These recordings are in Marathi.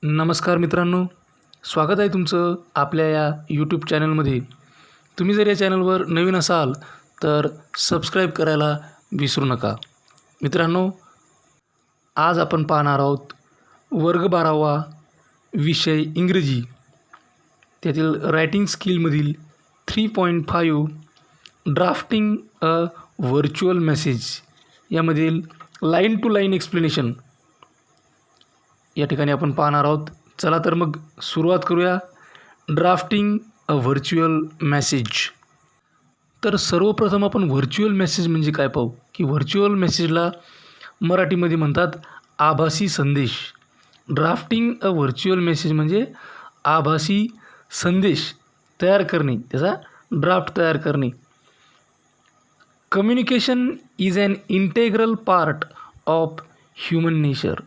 नमस्कार मित्रांनो, स्वागत आहे तुमचं आपल्या या यूट्यूब चॅनलमध्ये. तुम्ही जर या चॅनलवर नवीन असाल तर सबस्क्राईब करायला विसरू नका. मित्रांनो, आज आपण पाहणार आहोत वर्ग 12वा विषय इंग्रजी, त्यातील रायटिंग स्किलमधील 3.5 ड्राफ्टिंग अ व्हर्च्युअल मेसेज यामधील लाईन टू लाईन एक्सप्लेनेशन या ठिकाणी आपण पाहणार आहोत. चला तर मग सुरुवात करूया. Drafting a virtual message. तर सर्वप्रथम आपण व्हर्च्युअल मेसेज म्हणजे काय पाहू, की व्हर्च्युअल मेसेजला मराठीमध्ये म्हणतात आभासी संदेश. ड्राफ्टिंग अ व्हर्च्युअल मेसेज म्हणजे आभासी संदेश तयार करणे, त्याचा ड्राफ्ट तयार करणे. Communication is an integral part of human nature.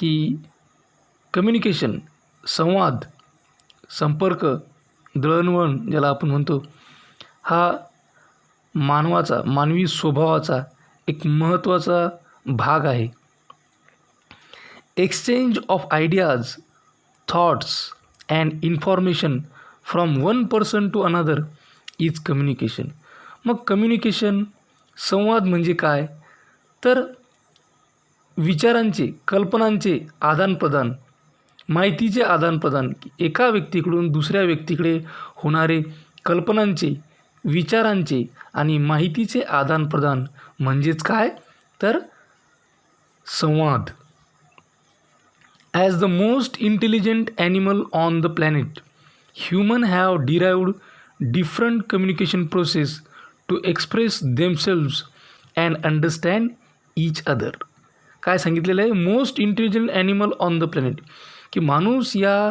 की कम्युनिकेशन, संवाद, संपर्क, दळणवळण ज्याला आपण म्हणतो, हा मानवी स्वभावाचा एक महत्त्वाचा भाग आहे. Exchange of ideas, thoughts and information from one person to another is communication. मग कम्युनिकेशन, संवाद म्हणजे काय, तर विचारांचे, कल्पनांचे आदानप्रदान, माहितीचे आदानप्रदान, एका व्यक्तीकडून दुसऱ्या व्यक्तीकडे होणारे कल्पनांचे, विचारांचे आणि माहितीचे आदानप्रदान म्हणजेच काय, तर संवाद. As the most intelligent animal on the planet, human have derived different communication process to express themselves and understand each other. काय सांगितलेलं आहे, most intelligent animal on the planet, की माणूस या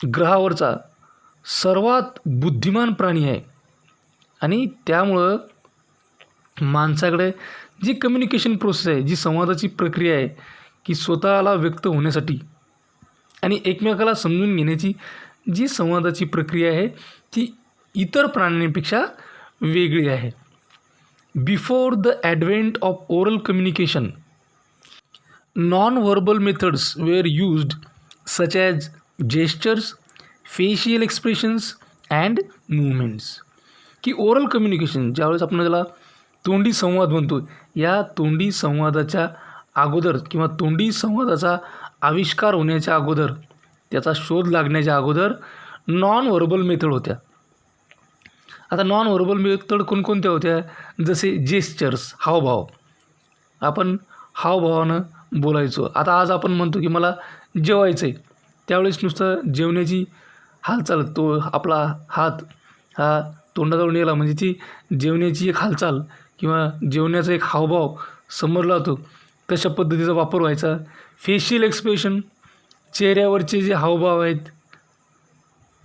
ग्रहावरचा सर्वात बुद्धिमान प्राणी आहे आणि त्यामुळं माणसाकडे जी कम्युनिकेशन प्रोसेस आहे, जी संवादाची प्रक्रिया आहे, की स्वतःला व्यक्त होण्यासाठी आणि एकमेकाला समजून घेण्याची जी संवादाची प्रक्रिया आहे ती इतर प्राण्यांपेक्षा वेगळी आहे. Before the advent of oral communication, non-verbal methods were used such as gestures, facial expressions and movements. की ओरल कम्युनिकेशन, ज्यावेळेस आपण त्याला तोंडी संवाद म्हणतो, या तोंडी संवादाच्या अगोदर किंवा तोंडी संवादाचा आविष्कार होण्याच्या अगोदर, त्याचा शोध लागण्याच्या अगोदर नॉन व्हर्बल मेथड होत्या. आता नॉन व्हर्बल मेथड कोणकोणत्या होत्या, जसे जेस्चर्स, हावभाव. आपण हावभावानं बोलायचो. आता आज आपण म्हणतो की मला जेवायचं आहे, त्यावेळेस नुसतं जेवण्याची हालचाल, तो आपला हात हा तोंडाजवळ नेला म्हणजे ती जेवण्याची एक हालचाल किंवा जेवण्याचा एक हावभाव समजला जातो, तशा पद्धतीचा वापर व्हायचा. फेशियल एक्सप्रेशन, चेहऱ्यावरचे जे हावभाव आहेत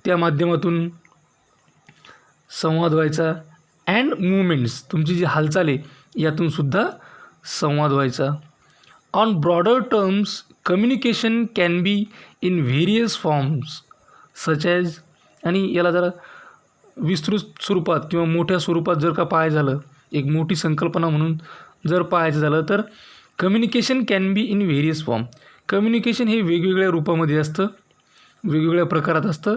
त्या माध्यमातून संवाद व्हायचा. अँड मुवमेंट्स, तुमची जी हालचाल आहे यातून सुद्धा संवाद व्हायचा. On broader terms, communication can be in various forms such as, आणि याला जरा विस्तृत स्वरूपात किंवा मोठ्या स्वरूपात जर का पाहायचं झालं, एक मोठी संकल्पना म्हणून जर पाहायचं झालं, तर communication can be in various form. Communication हे वेगवेगळ्या रूपामध्ये असतं, वेगवेगळ्या प्रकारात असतं.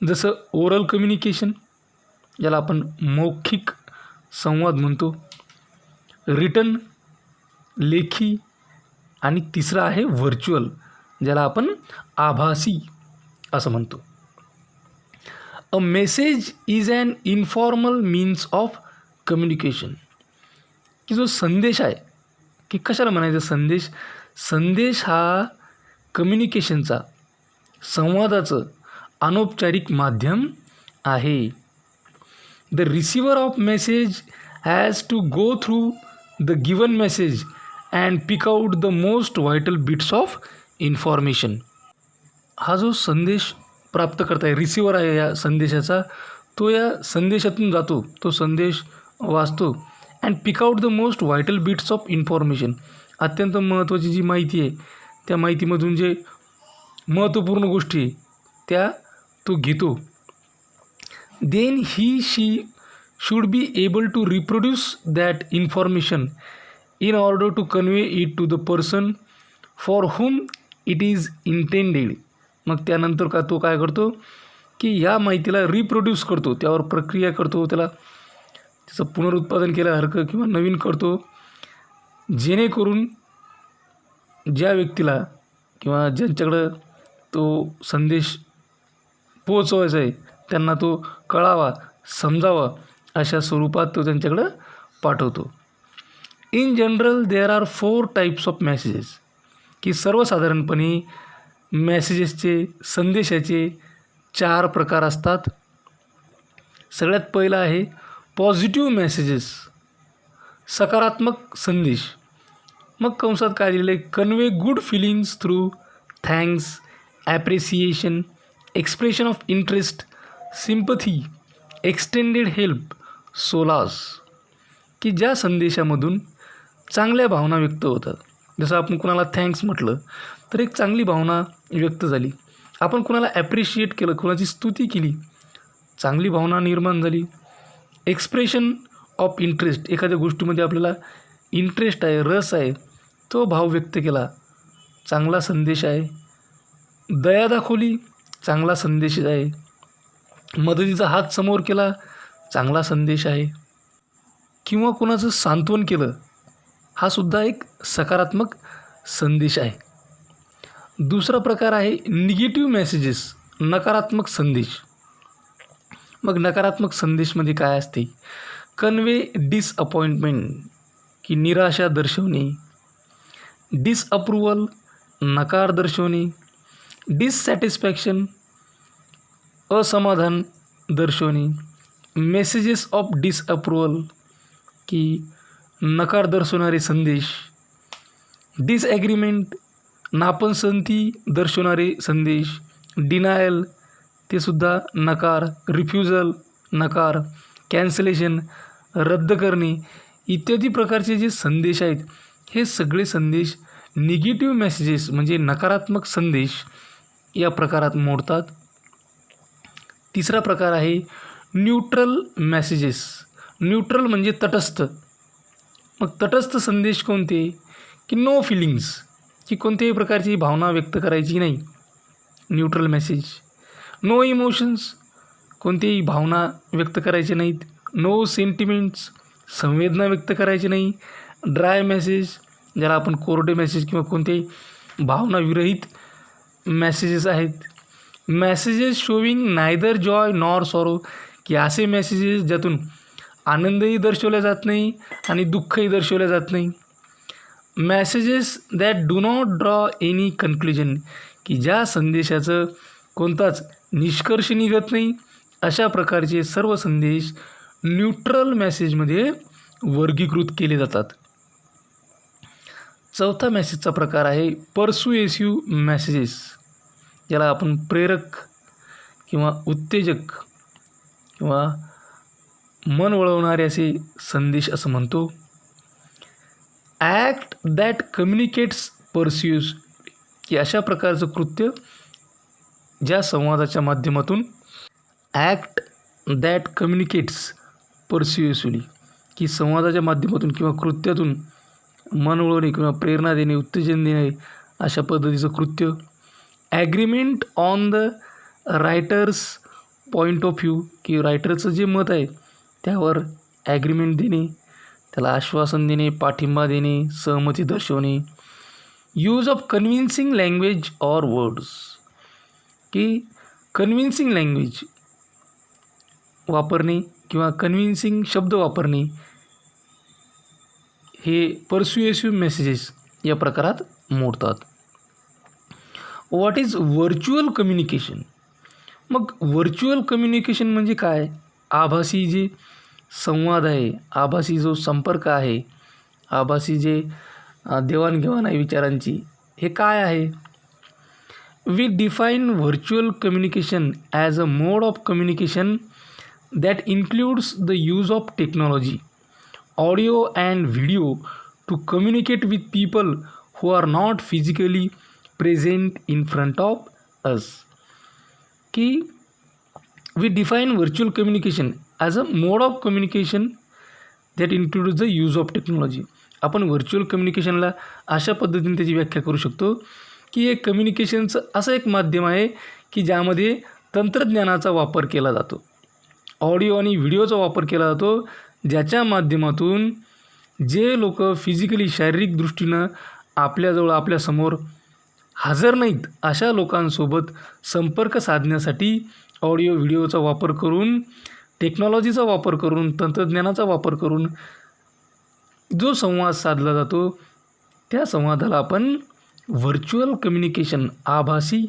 जसं ओरल कम्युनिकेशन, ज्याला आपण मौखिक संवाद म्हणतो, रिटन, लेखी, आणि तिसरा आहे व्हर्च्युअल, ज्याला आपण आभासी असं म्हणतो. A message is an informal means of communication. की जो संदेश आहे, की कशाला म्हणायचं संदेश, संदेश हा कम्युनिकेशनचा, संवादाचं अनौपचारिक माध्यम आहे. The receiver of message has to go through the given message and pick out the most vital bits of information. हा जो संदेश प्राप्त करता आहे, रिसिवर आहे या संदेशाचा, तो या संदेशातून जातो, तो संदेश वाचतो. And pick out the most vital bits of information, अत्यंत महत्त्वाची जी माहिती आहे त्या माहितीमधून जे महत्त्वपूर्ण गोष्टी आहे त्या तो घेतो. Then she should be able to reproduce that information in order to convey it to the person for whom it is intended. मग त्यानंतर तो काय करतो की ह्या माहितीला रिप्रोड्यूस करतो, त्यावर प्रक्रिया करतो, त्याचं पुनरुत्पादन केल्यासारखं किंवा नवीन करतो, जेणेकरून ज्या व्यक्तीला किंवा ज्यांच्याकडं तो संदेश पोहोचवायचा आहे त्यांना तो कळावा, समजावा अशा स्वरूपात तो त्यांच्याकडं पाठवतो. In general there are 4 types of messages, की सर्वसाधारणपणे मेसेजेसचे, संदेशाचे 4 प्रकार असतात. सगळ्यात पहिला आहे पॉझिटिव्ह मेसेजेस, सकारात्मक संदेश. मग कंसात काय दिलेलं आहे, convey good feelings through thanks, appreciation, expression of interest, sympathy, extended help, solace, की ज्या संदेशामधून चांगल्या भावना व्यक्त होतात. जसं आपण कुणाला थँक्स म्हटलं तर एक चांगली भावना व्यक्त झाली. आपण कुणाला ॲप्रिशिएट केलं, कुणाची स्तुती केली, चांगली भावना निर्माण झाली. एक्सप्रेशन ऑफ इंटरेस्ट, एखाद्या गोष्टीमध्ये आपल्याला इंटरेस्ट आहे, रस आहे, तो भाव व्यक्त केला, चांगला संदेश आहे. दया दाखवली, चांगला संदेश आहे. मदतीचा हात समोर केला, चांगला संदेश आहे. किंवा कोणाचं सांत्वन केलं, हा सुद्धा एक सकारात्मक संदेश आहे. दुसरा प्रकार आहे निगेटिव्ह मेसेजेस, नकारात्मक संदेश. मग नकारात्मक संदेशमध्ये काय असते, कन्वे डिसअपॉइंटमेंट, की निराशा दर्शवणे, डिसअप्रुव्हल, नकार दर्शवणे, डिससॅटिस्फॅक्शन, असमाधान दर्शवणे, मेसेजेस ऑफ डिसअप्रुव्हल, की नकार दर्शवणारे संदेश, डिसॲग्रीमेंट, नापसंती दर्शवणारे संदेश, डिनायल, ते सुद्धा नकार, रिफ्युजल, नकार, कॅन्सलेशन, रद्द करणे इत्यादी प्रकारचे जे संदेश आहेत हे सगळे संदेश निगेटिव्ह मेसेजेस म्हणजे नकारात्मक संदेश या प्रकारात मोडतात. तिसरा प्रकार आहे न्यूट्रल मेसेजेस. न्यूट्रल म्हणजे तटस्थ. मग तटस्थ संदेश कोणते, की नो फिलिंग्स, की कोणत्याही प्रकारची भावना व्यक्त करायची नाही, न्यूट्रल मेसेज. नो इमोशन्स, कोणतीही भावना व्यक्त करायची नाहीत. नो सेंटिमेंट्स, संवेदना व्यक्त करायची नाही. ड्राय मेसेज, ज्याला आपण कोरडे मेसेज किंवा कोणतेही भावनाविरहित मेसेजेस आहेत. Messages showing neither Joy nor sorrow, की असे मेसेजेस ज्यातून आनंदही दर्शवला जात नाही आणि दुःखही दर्शवलं जात नाही. Messages that do not draw any conclusion, की ज्या संदेशाचं कोणताच निष्कर्ष निघत नाही, अशा प्रकारचे सर्व संदेश न्यूट्रल मेसेजमध्ये वर्गीकृत केले जातात. चौथा मेसेजचा प्रकार आहे परसुएसिव्ह मेसेजेस, ज्याला आपण प्रेरक किंवा उत्तेजक किंवा मन वळवणारे असे संदेश असं म्हणतो. ॲक्ट दॅट कम्युनिकेट्स परस्यूज, की अशा प्रकारचं कृत्य ज्या संवादाच्या माध्यमातून ॲक्ट दॅट कम्युनिकेट्स परस्युएसिव्हली, की संवादाच्या माध्यमातून किंवा कृत्यातून मन वळवणे किंवा प्रेरणा देणे, उत्तेजन देणे अशा पद्धतीचं कृत्य. Agreement on the writers point of view, की रायटरचं जे मत आहे त्यावर ॲग्रीमेंट देणे, त्याला आश्वासन देणे, पाठिंबा देणे, सहमती दर्शवणे. Use of convincing language or words, की कन्व्हिन्सिंग लँग्वेज वापरणे किंवा कन्व्हिन्सिंग शब्द वापरणे हे परस्युएसिव्ह मेसेजेस या प्रकारात मोडतात. What is virtual communication. मग व्हर्च्युअल कम्युनिकेशन म्हणजे काय, आभासी जे संवाद आहे, आभासी जो संपर्क आहे, आभासी जे देवाणघेवाण आहे विचारांची, हे काय आहे. We define virtual communication as a mode of communication that includes the use of technology, audio and video to communicate with people who are not physically present in front of us. की we define virtual communication as a mode of communication that includes the use of technology. आपण व्हर्च्युअल कम्युनिकेशनला अशा पद्धतीने त्याची व्याख्या करू शकतो की एक कम्युनिकेशनचं असं एक माध्यम आहे की ज्यामध्ये तंत्रज्ञानाचा वापर केला जातो, ऑडिओ आणि व्हिडिओचा वापर केला जातो, ज्याच्या माध्यमातून जे लोक फिजिकली शारीरिक दृष्टीनं आपल्याजवळ आपल्यासमोर हजर नाहीत अशा लोकांसोबत संपर्क साधण्यासाठी ऑडिओ व्हिडिओचा वापर करून, टेक्नॉलॉजीचा वापर करून, तंत्रज्ञानाचा वापर करून जो संवाद साधला जातो त्या संवादाला आपण व्हर्च्युअल कम्युनिकेशन, आभासी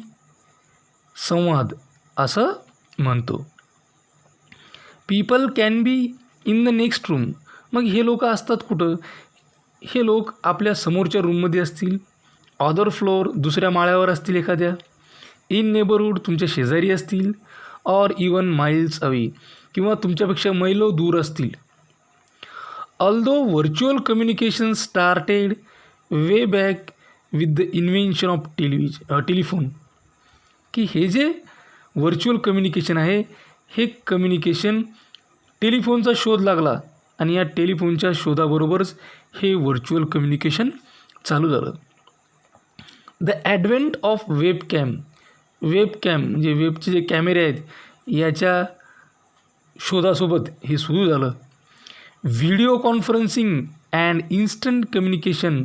संवाद असं म्हणतो. People can be in the next room. मग हे लोक असतात कुठं? हे लोक आपल्या समोरच्या रूममध्ये असतील, ऑदर फ्लोअर दुसऱ्या माळ्यावर असतील एखाद्या, इन नेबरहूड तुमच्या शेजारी असतील, ऑर इवन माइल्स अवे किंवा तुमच्यापेक्षा मैलो दूर असतील. Although virtual communication started way back with the invention of telephone. की हे जे व्हर्च्युअल कम्युनिकेशन आहे हे कम्युनिकेशन टेलिफोनचा शोध लागला आणि या टेलिफोनच्या शोधाबरोबरच हे व्हर्च्युअल कम्युनिकेशन चालू झालं. द ॲडव्हेंट ऑफ वेबकॅम म्हणजे वेबचे जे कॅमेरे आहेत याच्या शोधासोबत हे सुरू झालं. Video conferencing and instant communication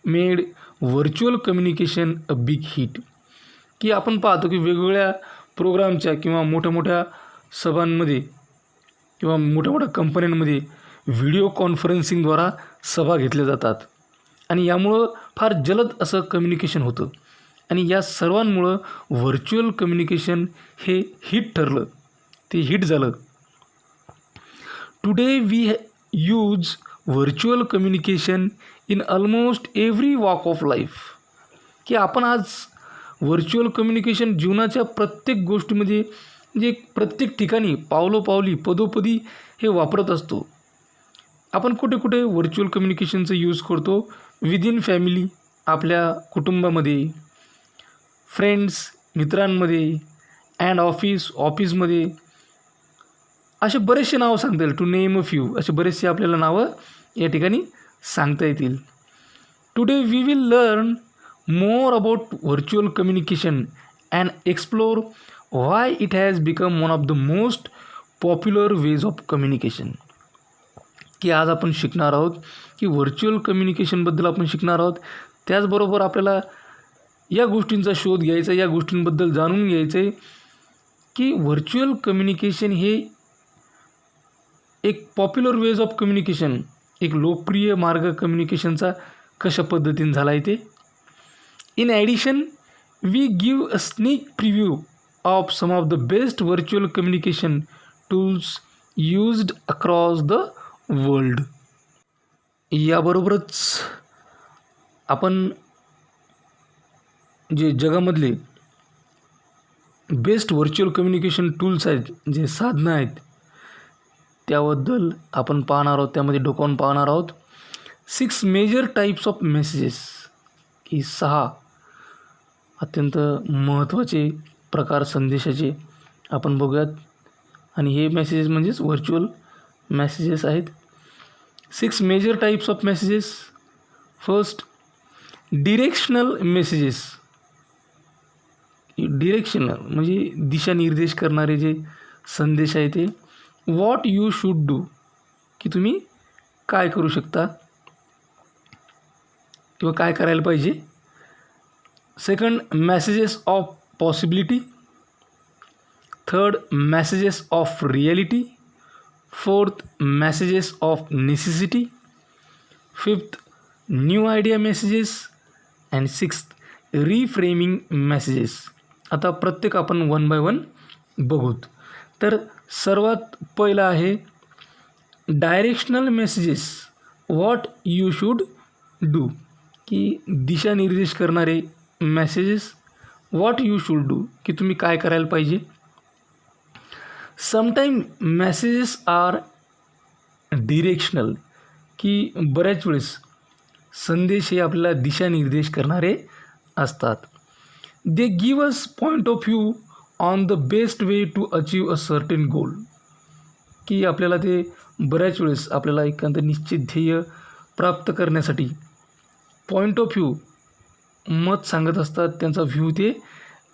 made virtual communication a big hit. की आपण पाहतो की वेगवेगळ्या प्रोग्रामच्या किंवा मोठ्या मोठ्या सभांमध्ये किंवा मोठ्या मोठ्या कंपन्यांमध्ये व्हिडिओ कॉन्फरन्सिंगद्वारा सभा घेतल्या जातात आणि यामुळं फार जलद असं कम्युनिकेशन होतं आणि या सर्वांमुळं व्हर्च्युअल कम्युनिकेशन हे हिट ठरलं, ते हिट झालं. Today we use virtual communication in almost every walk of life. की आपण आज व्हर्च्युअल कम्युनिकेशन जीवनाच्या प्रत्येक गोष्टीमध्ये म्हणजे प्रत्येक ठिकाणी पावलोपावली पदोपदी हे वापरत असतो. आपण कुठे कुठे व्हर्च्युअल कम्युनिकेशनचं यूज करतो? विदिन फॅमिली, आपल्या कुटुंबामध्ये, फ्रेंड्स मित्रांमध्ये, अँड ऑफिसमध्ये. असे बरेचसे नावं सांगता येईल, टू नेम अ फ्यू. असे बरेचसे आपल्याला नावं या ठिकाणी सांगता येतील. Today we will learn more about virtual communication and explore why it has become one of the most popular ways of communication. की आज आपण शिकणार आहोत की व्हर्च्युअल कम्युनिकेशनबद्दल आपण शिकणार आहोत. त्याचबरोबर आपल्याला या गोष्टींचा शोध घ्यायचा, या गोष्टींबद्दल जाणून घ्यायचं आहे की व्हर्च्युअल कम्युनिकेशन हे एक पॉप्युलर वेज ऑफ कम्युनिकेशन, एक लोकप्रिय मार्ग कम्युनिकेशनचा कशा पद्धतीने झाला आहे ते. In addition, we give a sneak preview of some of the best virtual communication tools used across the world. याबरोबरच आपण जे जगामधले बेस्ट व्हर्च्युअल कम्युनिकेशन टूल्स आहेत, जे साधनं आहेत, त्याबद्दल आपण पाहणार आहोत. त्यामध्ये डोकावून पाहणार आहोत 6 मेजर टाईप्स ऑफ मेसेजेस. की 6 अत्यंत महत्त्वाचे प्रकार संदेशाचे आपण बघूयात आणि हे मेसेजेस म्हणजेच व्हर्च्युअल मेसेजेस आहेत. 6 major types of messages. First, directional messages. Directional म्हणजे दिशानिर्देश करणारे जे संदेश आहे ते. व्हॉट यू शूड डू, की तुम्ही काय करू शकता किंवा काय करायला पाहिजे. Second, messages of possibility. Third, messages of reality. Fourth, messages of necessity. Fifth, new idea messages. And sixth, reframing messages. आता प्रत्येक आपण वन बाय वन बघूत. तर सर्वात पहिला आहे directional messages. What you should do, की दिशानिर्देश करणारे messages. What you should do, की तुम्ही काय करायला पाहिजे. समटाईम मेसेजेस आर डिरेक्शनल, की बऱ्याच वेळेस संदेश हे आपल्याला दिशानिर्देश करणारे असतात. They give us point of view on the best way to achieve a certain goal, की आपल्याला ते बऱ्याच वेळेस आपल्याला एखादं निश्चित ध्येय प्राप्त करण्यासाठी पॉईंट ऑफ व्ह्यू मत सांगत असतात, त्यांचा व्ह्यू ते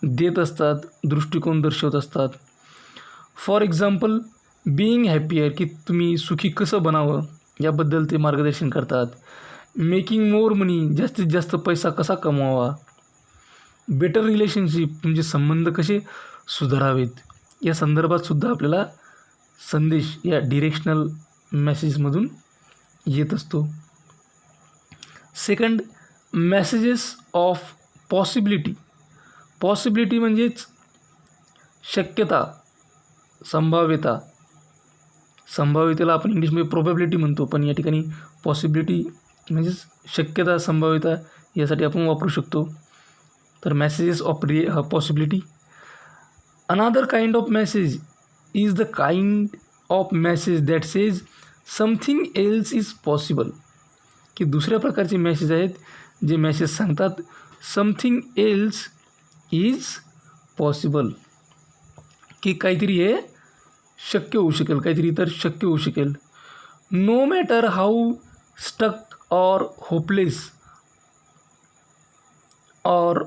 देत असतात, दृष्टिकोन दर्शवत असतात. फॉर एक्झाम्पल बीइंग हॅपियर, की तुम्ही सुखी कसं बनावं याबद्दल ते मार्गदर्शन करतात. मेकिंग मोर मनी, जास्तीत जास्त पैसा कसा कमवावा. बेटर रिलेशनशिप, म्हणजे संबंध कसे सुधारावेत या संदर्भात सुद्धा आपल्याला संदेश या डिरेक्शनल मेसेजमधून येत असतो. Second, messages of possibility. Possibility म्हणजेच शक्यता, संभाव्यता. संभाव्यतेला आपण इंग्लिशमध्ये प्रोबॅबिलिटी म्हणतो, पण या ठिकाणी पॉसिबिलिटी म्हणजेच शक्यता, संभाव्यता यासाठी आपण वापरू शकतो. तर messages of possibility. Another kind of message is the kind of message that says something else is possible. की दुसऱ्या प्रकारचे मेसेज आहेत जे मेसेज सांगतात समथिंग एल्स इज पॉसिबल, की काहीतरी हे शक्य होऊ शकेल, काहीतरी इतर शक्य होऊ शकेल. No matter how stuck or hopeless or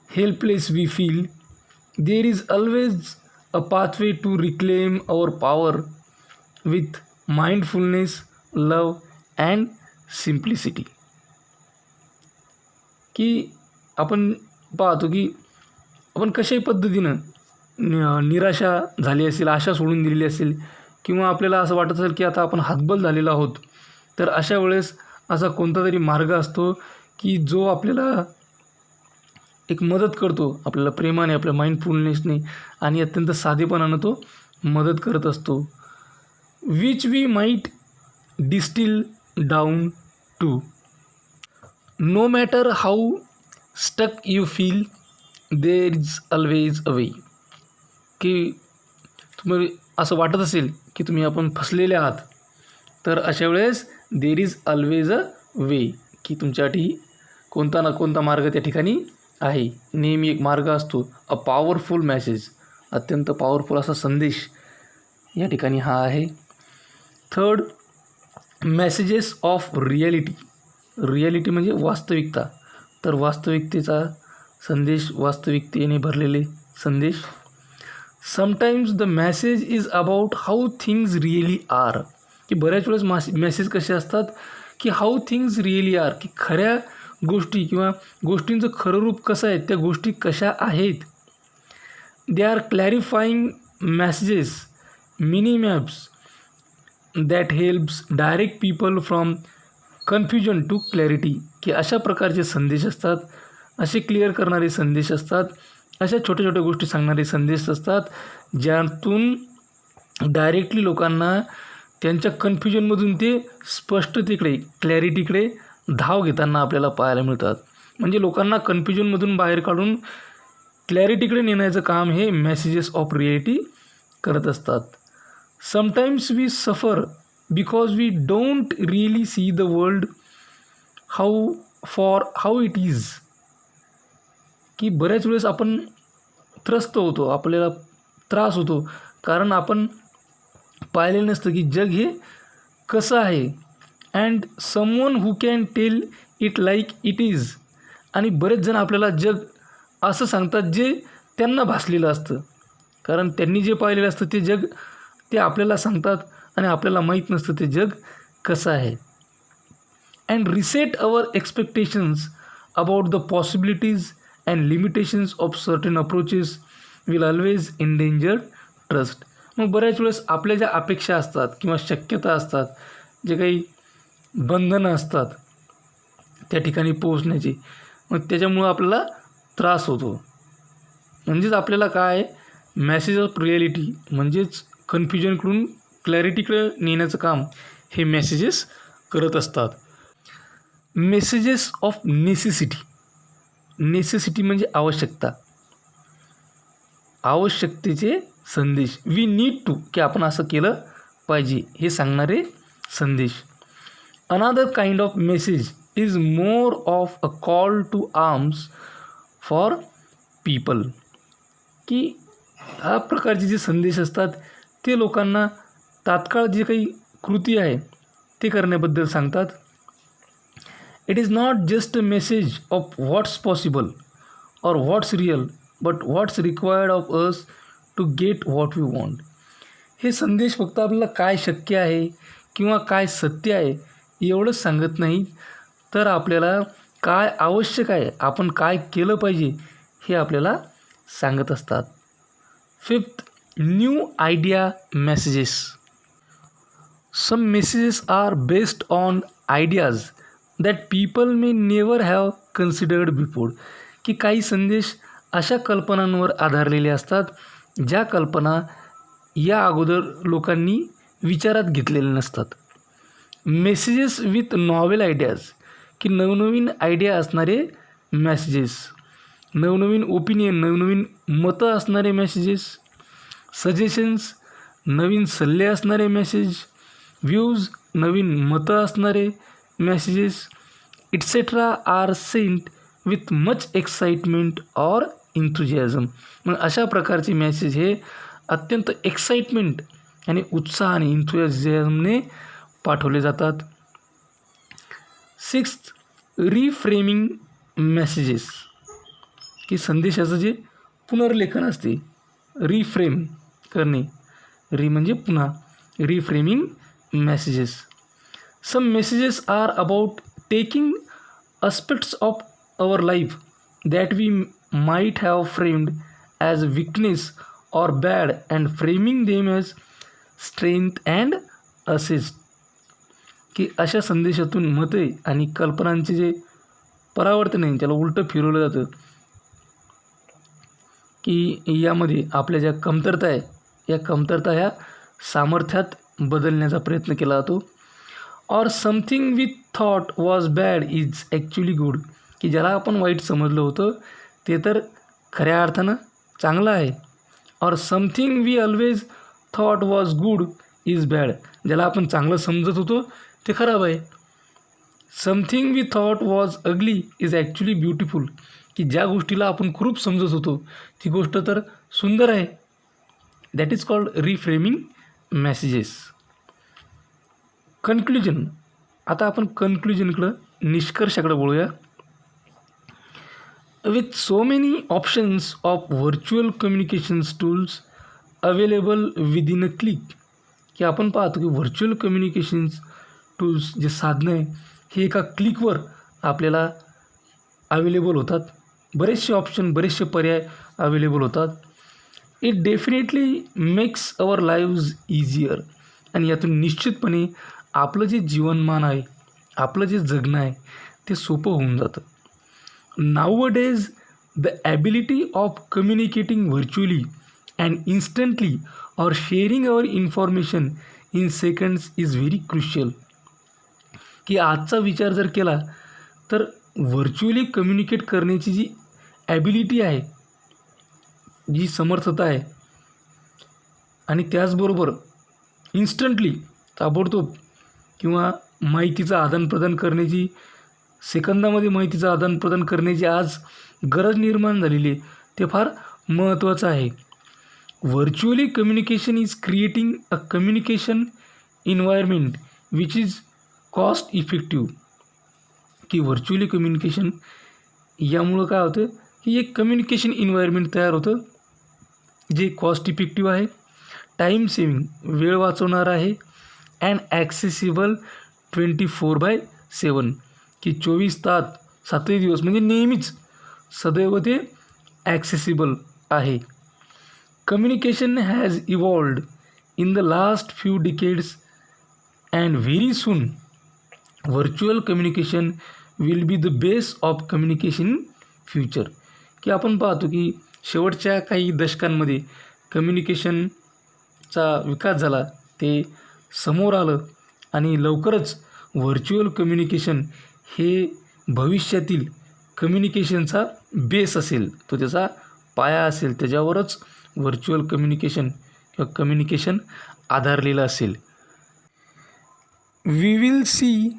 helpless we feel, there is always a pathway to reclaim our power with mindfulness, love and simplicity. की आपण पाहतो की आपण कशाही पद्धतीनं निराशा झाली असेल, आशा सोडून दिलेली असेल, किंवा आपल्याला असं वाटत असेल की आता आपण हतबल झालेलो आहोत, तर अशा वेळेस असा कोणता तरी मार्ग असतो की जो आपल्याला एक मदत करतो, आपल्याला प्रेमाने, आपल्या माइंडफुलनेसने आणि अत्यंत साधेपणानं तो मदत करत असतो. Which we might distil down to. No matter how stuck you feel, there is always a way. की तुम्ही असं वाटत असेल की तुम्ही आपण फसलेले आहात, तर अशा वेळेस देर इज ऑलवेज अ वे, की तुमच्यासाठी कोणता ना कोणता मार्ग त्या ठिकाणी आहे. नेहमी एक मार्ग असतो. अ पॉवरफुल मेसेज, अत्यंत पॉवरफुल असा संदेश या ठिकाणी हा आहे. Third, messages of reality. Reality म्हणजे वास्तविकता. तर वास्तविकतेचा संदेश, वास्तविकतेने भरलेले संदेश. Sometimes the message is about how things really are. की बऱ्याच वेळेस मेसेज कसे असतात की हाऊ थिंग्स रिअली आर, की खऱ्या गोष्टी किंवा गोष्टींचं खरं रूप कसं आहे, त्या गोष्टी कशा आहेत. They are clarifying messages, mini maps that helps direct people from confusion to clarity. की अशा प्रकारचे संदेश असतात, असे क्लिअर करणारे संदेश असतात, अशा छोट्या छोट्या गोष्टी सांगणारे संदेश असतात, ज्यातून डायरेक्टली लोकांना त्यांच्या कन्फ्युजनमधून ते स्पष्टतेकडे, क्लॅरिटीकडे धाव घेताना आपल्याला पाहायला मिळतात. म्हणजे लोकांना कन्फ्युजनमधून बाहेर काढून क्लॅरिटीकडे नेण्याचं काम हे मेसेजेस ऑफ रिॲलिटी करत असतात. Sometimes we suffer because we don't really see the world how it is. की बऱ्याच वेळेस आपण त्रस्त होतो, आपल्याला त्रास होतो, कारण आपण पाहिलेलं नसतं की जग हे कसं आहे. And someone who can tell it like it is. आणि बरेच जण आपल्याला जग असं सांगतात जे त्यांना भासलेलं असतं, कारण त्यांनी जे पाहिलेलं असतं ते जग ते आपल्याला सांगतात आणि आपल्याला माहीत नसतं ते जग कसं आहे. And reset our expectations about the possibilities and limitations of certain approaches will always endanger trust. मग बऱ्याच वेळेस आपल्या ज्या अपेक्षा असतात किंवा शक्यता असतात, जे काही बंधनं असतात त्या ठिकाणी पोहोचण्याची, मग त्याच्यामुळं आपल्याला त्रास होतो. म्हणजेच आपल्याला काय, मॅसेज ऑफ रिॲलिटी म्हणजेच कन्फ्युजनकडून क्लॅरिटीकडे नेण्याचं काम हे मेसेजेस करत असतात. Messages of necessity. नेसेसिटी म्हणजे आवश्यकता, आवश्यकतेचे संदेश. वी नीड टू, की आपण असं केलं पाहिजे हे सांगणारे संदेश. Another kind of message is more of a call to arms for people. की ह्या प्रकारचे जे संदेश असतात ते लोकांना तात्काळ जे काही कृती आहे ते करण्याबद्दल सांगतात. It is not just a message of what's possible और what's real but what's required of us to get what we want. हे संदेश फक्त आपल्याला काय शक्य आहे किंवा काय सत्य आहे एवढंच सांगत नाही, तर आपल्याला काय आवश्यक आहे, आपण काय केलं पाहिजे हे आपल्याला सांगत असतात. Fifth, new idea messages. Some messages are based on ideas that people may never have considered before. की काही संदेश अशा कल्पनांवर आधारलेले असतात ज्या कल्पना या अगोदर लोकांनी विचारात घेतलेल्या नसतात. मेसेजेस विथ नॉवेल आयडियाज, की नवनवीन आयडिया असणारे मेसेजेस, नवनवीन ओपिनियन, नवनवीन मतं असणारे मेसेजेस, सजेशन्स, नवीन सल्ले असणारे मेसेज, व्ह्यूज, नवीन मतं असणारे messages etcetera are sent with much excitement or enthusiasm. मग अशा प्रकारचे मेसेज हे अत्यंत एक्साइटमेंट आणि उत्साह आणि इंथुजियाझमने पाठवले जातात. सिक्स्थ, रिफ्रेमिंग मेसेजेस, की संदेशाचं जे पुनर्लेखन असते, रिफ्रेम करणे, म्हणजे पुन्हा, reframing messages. Some messages are about taking aspects of our life that we might have framed as weakness or bad and framing them as strength and assist. की अशा संदेशातून मते आणि कल्पनांचे जे परावर्तन आहे त्याला उलटं फिरवलं जातं, की यामध्ये आपल्या ज्या कमतरता आहे या कमतरता ह्या सामर्थ्यात बदलण्याचा प्रयत्न केला जातो. Or something we thought was bad is actually good, की ज्याला आपण वाईट समजलं होतं ते तर खऱ्या अर्थानं चांगलं आहे. Or something we always thought was good is bad, ज्याला आपण चांगलं समजत होतो ते खराब आहे. Something we thought was ugly is actually beautiful, की ज्या गोष्टीला आपण खूप समजत होतो ती गोष्ट तर सुंदर आहे. That is called reframing messages. Conclusion. आता आपण कन्क्ल्युजनकडं, निष्कर्षाकडे बोलूया. With so many options of virtual communications tools available within a click, की आपण पाहतो की व्हर्च्युअल कम्युनिकेशन्स टूल्स जे साधनं आहे हे एका क्लिकवर आपल्याला अवेलेबल होतात. बरेचसे ऑप्शन, बरेचसे पर्याय अवेलेबल होतात. It definitely makes our leaves easier, आणि यातून निश्चितपणे आपलं जे जीवनमान आहे, आपलं जे जगणं आहे ते सोपं होऊन जातं. Nowadays the ability of communicating virtually and instantly और sharing our information in seconds is very crucial. की आजचा विचार जर केला तर व्हर्च्युअली कम्युनिकेट करण्याची जी ॲबिलिटी आहे, जी समर्थता आहे, आणि त्याचबरोबर इन्स्टंटली, ताबडतोब, किंवा माहितीचं आदानप्रदान करण्याची, सेकंदामध्ये माहितीचं आदानप्रदान करण्याची आज गरज निर्माण झालेली आहे, ते फार महत्त्वाचं आहे. Virtually communication is creating a communication environment which is cost effective. की व्हर्च्युअली कम्युनिकेशन यामुळं काय होतं की एक कम्युनिकेशन इन्व्हायरमेंट तयार होतं जे कॉस्ट इफेक्टिव्ह आहे, टाईम सेविंग, वेळ वाचवणार आहे, अँड ॲक्सेसिबल 24/7, की 24 तास 7 दिवस म्हणजे नेहमीच सदैव ते ॲक्सेसिबल आहे. Communication has evolved in the last few decades and very soon virtual communication will be the base of communication future. की आपण पाहतो की शेवटच्या काही दशकांमध्ये कम्युनिकेशनचा विकास झाला, ते समोर आलं, आणि लवकरच व्हर्च्युअल कम्युनिकेशन हे भविष्यातील कम्युनिकेशनचा बेस असेल, तो त्याचा पाया असेल, त्याच्यावरच व्हर्च्युअल कम्युनिकेशन किंवा कम्युनिकेशन आधारलेलं असेल. We will see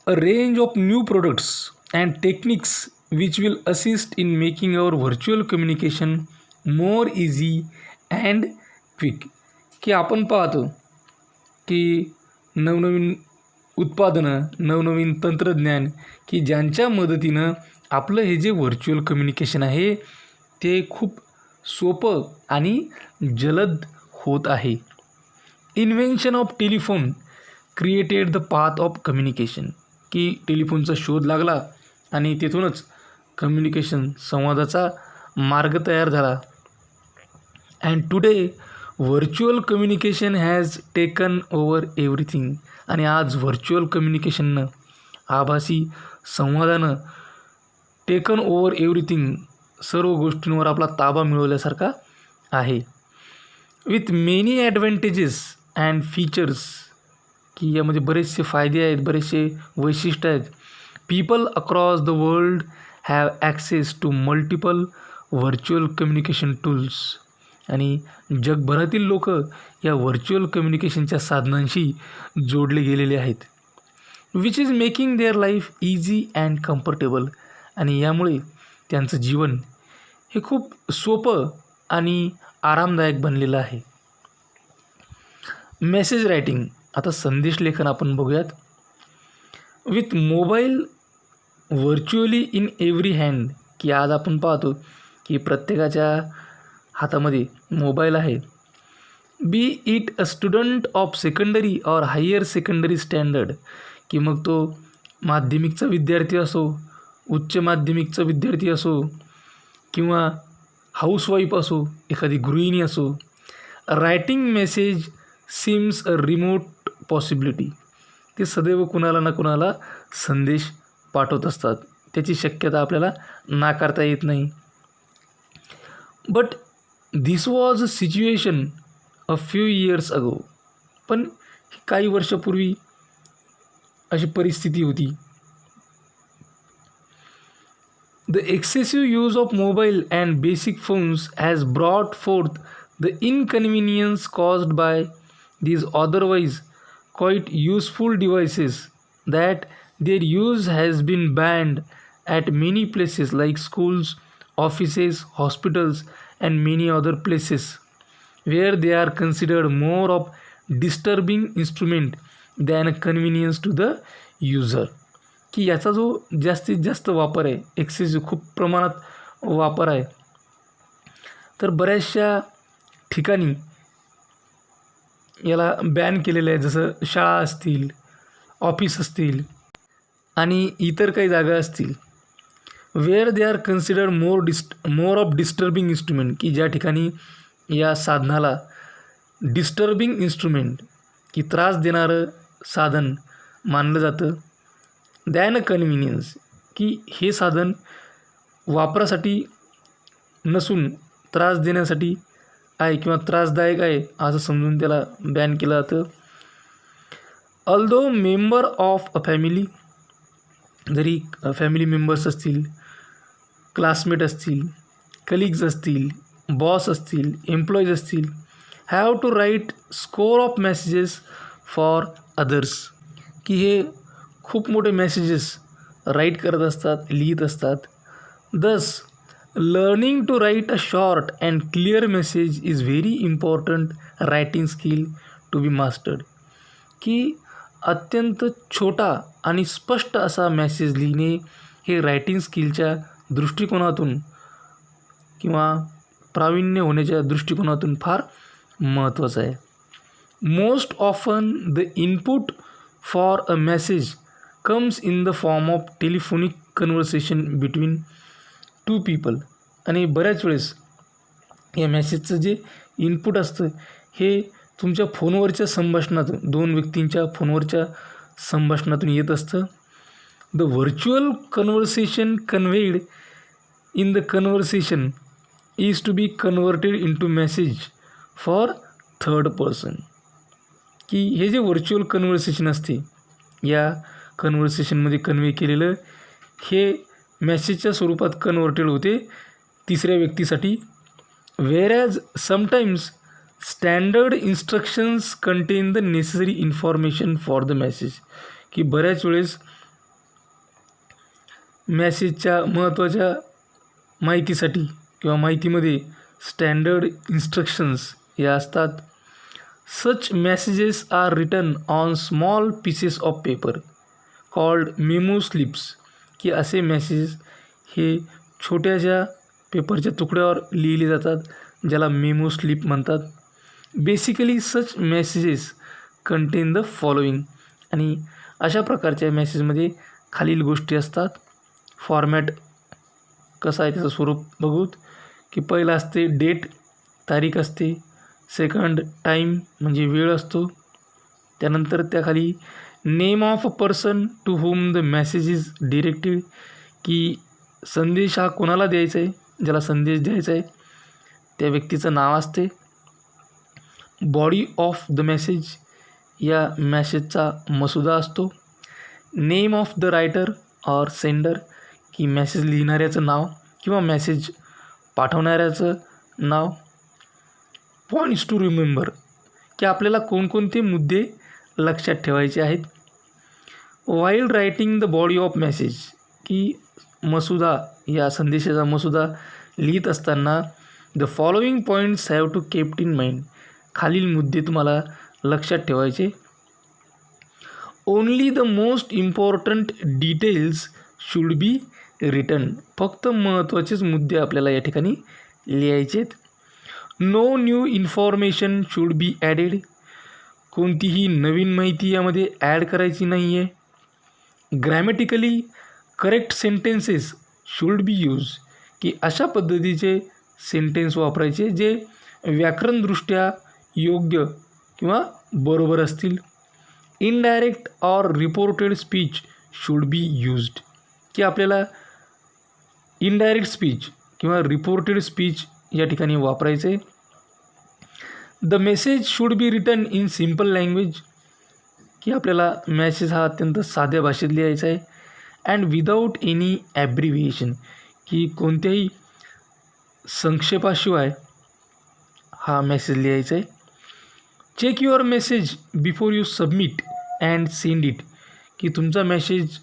a range of new products and techniques which will assist in making our virtual communication more easy and quick. की आपण पाहतो की नवनवीन उत्पादनं, नवनवीन तंत्रज्ञान की ज्यांच्या मदतीनं आपलं हे जे व्हर्च्युअल कम्युनिकेशन आहे ते खूप सोपं आणि जलद होत आहे. Invention of telephone created the path of communication, की टेलिफोनचा शोध लागला आणि तिथूनच कम्युनिकेशन संवादाचा मार्ग तयार झाला. And today virtual communication has taken over everything, आणि आज व्हर्च्युअल कम्युनिकेशननं, आभासी संवादानं टेकन ओव्हर एव्हरीथिंग, सर्व गोष्टींवर आपला ताबा मिळवल्यासारखा आहे. With many advantages and features, की यामध्ये बरेचसे फायदे आहेत, बरेचसे वैशिष्ट्य आहेत. People across the world have access to multiple virtual communication tools, आणि जगभरातील लोक या व्हर्च्युअल कम्युनिकेशनच्या साधनांशी जोडले गेलेले आहेत. Which is making their life easy and comfortable, आणि यामुळे त्यांचं जीवन हे खूप सोपं आणि आरामदायक बनलेलं आहे. मेसेज रायटिंग, आता संदेश लेखन आपण बघूयात. With mobile virtually in every hand, की आज आपण पाहतो की प्रत्येकाच्या हातामध्ये मोबाईल आहे. बी it a student of secondary और हायर सेकंडरी स्टँडर्ड, की मग तो माध्यमिकचा विद्यार्थी असो, उच्च माध्यमिकचा विद्यार्थी असो, किंवा हाऊसवाईफ असो, एखादी गृहिणी असो. Writing message seems a remote possibility, ते सदैव कुणाला ना कुणाला संदेश पाठवत असतात, त्याची शक्यता आपल्याला नाकारता येत नाही. But this was a situation a few years ago, पण काही वर्षापूर्वी अशी परिस्थिती होती. The excessive use of mobile and basic phones has brought forth the inconvenience caused by these otherwise quite useful devices, that their use has been banned at many places like schools, offices, hospitals, and many other places, where they are considered more of disturbing instrument than a convenience to the user. की याचा जो जास्तीत जास्त वापर आहे, एक्सेसिव्ह खूप प्रमाणात वापर आहे, तर बऱ्याचशा ठिकाणी याला बॅन केलेलं आहे. जसं शाळा असतील, ऑफिस असतील आणि इतर काही जागा असतील, where they are considered more of disturbing instrument, की ज्या ठिकाणी या साधनाला डिस्टर्बिंग इन्स्ट्रुमेंट, की त्रास देणारं साधन मानलं जातं, दॅन अ कन्व्हिनियन्स, की हे साधन वापरासाठी नसून त्रास देण्यासाठी आहे किंवा त्रासदायक आहे असं समजून त्याला बॅन केलं जातं. Although member of a family, जरी फॅमिली मेंबर्स असतील, क्लासमेट असतील, कलिग्ज असतील, बॉस असतील, एम्प्लॉईज असतील, have to write score of messages for others, की हे खूप मोठे मेसेजेस राईट करत असतात, लिहित असतात. Thus learning to write a short and clear message is very important writing skill to be mastered, की अत्यंत छोटा आणि स्पष्ट असा मेसेज लिहिणे हे रायटिंग स्किलच्या दृष्टिकोनातून किंवा प्रावीण्य होण्याच्या दृष्टिकोनातून फार महत्त्वाचं आहे. Most often the input for a message comes in the form of telephonic conversation between two people, आणि बऱ्याच वेळेस या मेसेजचं जे इनपुट असतं हे तुमच्या फोनवरच्या संभाषणातून, दोन व्यक्तींच्या फोनवरच्या संभाषणातून येत असतं. The virtual conversation conveyed in the conversation is to be converted into message for third person, की हे जे व्हर्च्युअल कन्व्हर्सेशन असते, या कन्व्हर्सेशनमध्ये कन्वे केलेलं हे मेसेजच्या स्वरूपात कन्व्हर्टेड होते तिसऱ्या व्यक्तीसाठी. Whereas sometimes standard instructions contain the necessary information for the message, की बऱ्याच वेळेस मेसेजच्या महत्त्वाच्या माहितीसाठी किंवा माहितीमध्ये स्टँडर्ड इन्स्ट्रक्शन्स या असतात. Such messages are written on small pieces of paper called memo slips, की असे मेसेज हे छोट्याशा पेपरच्या तुकड्यावर लिहिले जातात, ज्याला मेमो स्लिप म्हणतात. Basically such messages content the following. आणि अशा प्रकारच्या मेसेजमध्ये खालील गोष्टी असतात. फॉर्मॅट कसं आहे त्याचं स्वरूप बघूत, की पहिलं असते डेट, तारीख असते. सेकंड टाईम म्हणजे वेळ असतो. त्यानंतर त्याखाली name of a person to whom the message is directed, की संदेश हा कोणाला द्यायचा आहे, ज्याला संदेश द्यायचा आहे त्या व्यक्तीचं नाव असते. बॉडी ऑफ द मेसेज, या मॅसेजचा मसुदा असतो. Name of the writer or sender, की मेसेज लिहिणाऱ्याचं नाव किंवा मेसेज पाठवणाऱ्याचं नाव. पॉईंट्स टू रिमेंबर, की आपल्याला कोणकोणते मुद्दे लक्षात ठेवायचे आहेत. While writing the body of message, की मसुदा या संदेशाचा मसुदा लिहित असताना the following points have to kept in mind, खालील मुद्दे तुम्हाला लक्षात ठेवायचे. Only the most important details should be written, फक्त महत्त्वाचेच मुद्दे आपल्याला या ठिकाणी लिहायचेत. No new information should be added, कोणतीही नवीन माहिती यामध्ये ॲड करायची नाही आहे. Grammatically correct sentences should be use, की अशा पद्धतीचे सेंटेन्स वापरायचे जे व्याकरणदृष्ट्या योग्य किंवा बरोबर असतील. Indirect or reported speech should be used, की आपल्याला इनडायरेक्ट स्पीच किंवा रिपोर्टेड स्पीच या ठिकाणी वापरायचे. The message should be written in simple language, की आपल्याला मेसेज हा अत्यंत साध्या भाषेत लिहायचा आहे. अँड विदाऊट एनी ॲब्रिव्हिएशन, की कोणत्याही संक्षेपाशिवाय हा मेसेज लिहायचा आहे. Check your message before you submit and send it, की तुमचा मेसेज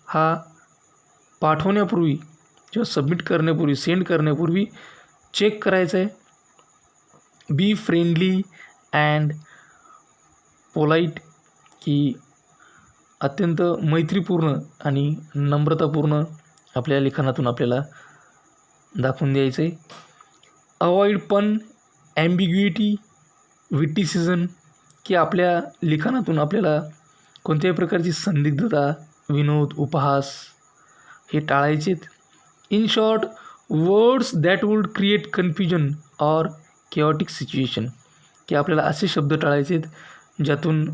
हा पाठवण्यापूर्वी किंवा सबमिट करण्यापूर्वी, सेंड करण्यापूर्वी चेक करायचं आहे. बी फ्रेंडली अँड पोलाईट, की अत्यंत मैत्रीपूर्ण आणि नम्रतापूर्ण आपल्या लिखाणातून आपल्याला दाखवून द्यायचं आहे. अवॉइड पन, ॲम्बिग्युइटी, विटिसिझम, की आपल्या लिखाणातून आपल्याला कोणत्याही प्रकारची संदिग्धता, विनोद, उपहास हे टाळायचेत. In short, words that would create confusion or chaotic situation, की आपल्याला असे शब्द टाळायचेत ज्यातून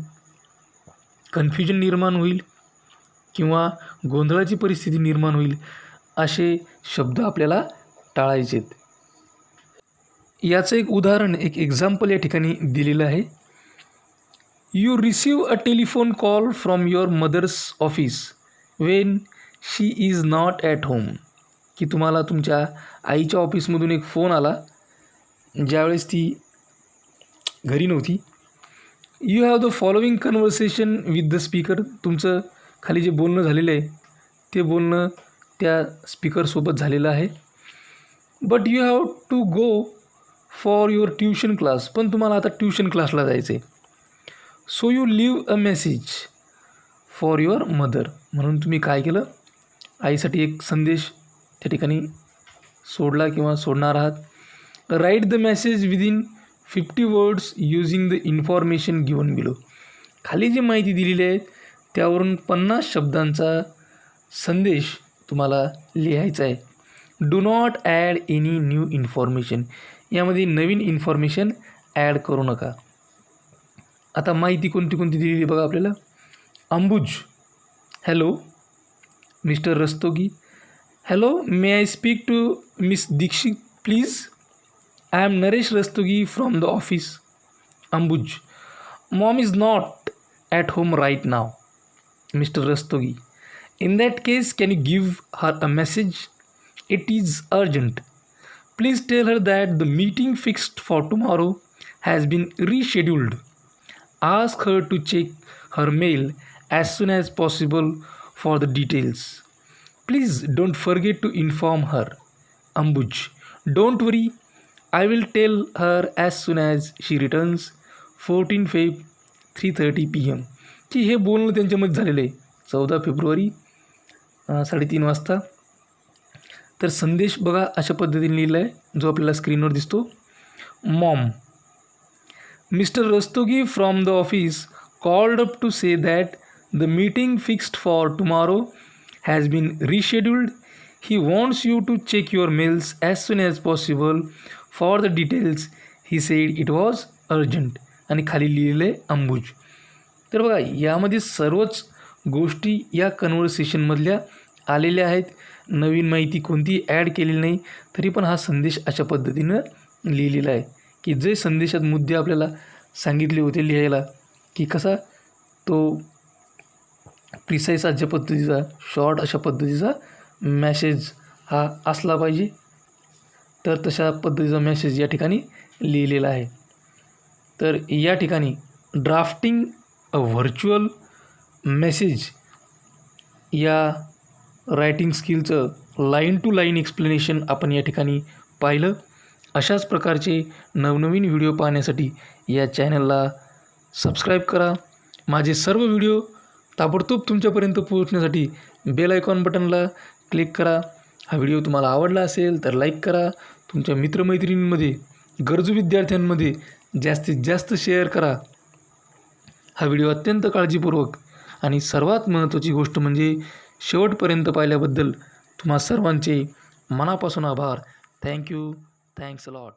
कन्फ्युजन निर्माण होईल किंवा गोंधळाची परिस्थिती निर्माण होईल, असे शब्द आपल्याला टाळायचेत. याचं एक उदाहरण, एक एक्झाम्पल या ठिकाणी दिलेलं आहे. You receive a telephone call from your mother's office when she is not at home, की तुम्हाला तुमच्या आईच्या ऑफिसमधून एक फोन आला ज्यावेळेस ती घरी नव्हती. You have the following conversation with the speaker, तुमचं खाली जे बोलणं झालेलं आहे ते बोलणं त्या स्पीकरसोबत झालेलं आहे. But you have to go for your tuition class, पण तुम्हाला आता ट्युशन क्लासला जायचं आहे. So you leave a message for your mother, म्हणून तुम्ही काय केलं, आईसाठी एक संदेश त्या ठिकाणी सोडला किंवा सोडणार आहात. Write the message within 50 words using the information given below, खाली जी माहिती दिलेली आहे त्यावरून 50 शब्दांचा संदेश तुम्हाला लिहायचा आहे. Do not add any new information, यामध्ये नवीन इन्फॉर्मेशन ॲड करू नका. आता माहिती कोणती कोणती दिलेली बघा आपल्याला. Ambuj, hello mister Rastogi. Hello, may I speak to miss Dikshit please. I am Naresh Rastogi from the office. Ambuj, mom is not at home right now. Mister Rastogi, in that case can you give her a message? It is urgent. Please tell her that the meeting fixed for tomorrow has been rescheduled. Ask her to check her mail as soon as possible for the details. Please don't forget to inform her. Ambuj, don't worry, I will tell her as soon as she returns 14 Feb 3:30 PM की हे बोलणं त्यांच्यामध्ये झालेलं आहे 14 फेब्रुवारी 3:30 वाजता. तर संदेश बघा अशा पद्धतीने लिहिला आहे जो आपल्याला स्क्रीनवर दिसतो. Maugham, mister Rastogi from the office called up to say that the meeting fixed for tomorrow has been rescheduled. He wants you to check your mails as soon as possible for the details. He said it was urgent. आणि खाली लिहिलेलं आहे अंबुज. तर बघा यामध्ये सर्वच गोष्टी या कन्व्हर्सेशनमधल्या आलेल्या आहेत. नवीन माहिती कोणती ॲड केलेली नाही, तरी पण हा संदेश अशा पद्धतीनं लिहिलेला आहे की जे संदेशात मुद्दे आपल्याला सांगितले होते लिहायला की कसा तो प्रिसाईज अशा पद्धतीचा शॉर्ट अशा पद्धतीचा मॅसेज हा असला पाहिजे. तर तशा पद्धतीचा मॅसेज या ठिकाणी लिहिलेला आहे. तर या ठिकाणी ड्राफ्टिंग अ व्हर्च्युअल मेसेज या रायटिंग स्किलचं लाईन टू लाईन एक्सप्लेनेशन आपण या ठिकाणी पाहिलं. अशाच प्रकारचे नवनवीन व्हिडिओ पाहण्यासाठी या चॅनलला सबस्क्राईब करा. माझे सर्व व्हिडिओ ताबडतोब तुमच्यापर्यंत पोहोचण्यासाठी बेल आयकॉन बटनला क्लिक करा. हा व्हिडिओ तुम्हाला आवडला असेल तर लाईक करा. तुमच्या मित्रमैत्रिणींमध्ये गरजू विद्यार्थ्यांमध्ये जास्तीत जास्त शेअर करा. हा व्हिडिओ अत्यंत काळजीपूर्वक आणि सर्वात महत्त्वाची गोष्ट म्हणजे शेवटपर्यंत पाहिल्याबद्दल तुम्हा सर्वांचे मनापासून आभार. थँक्यू. Thanks a lot.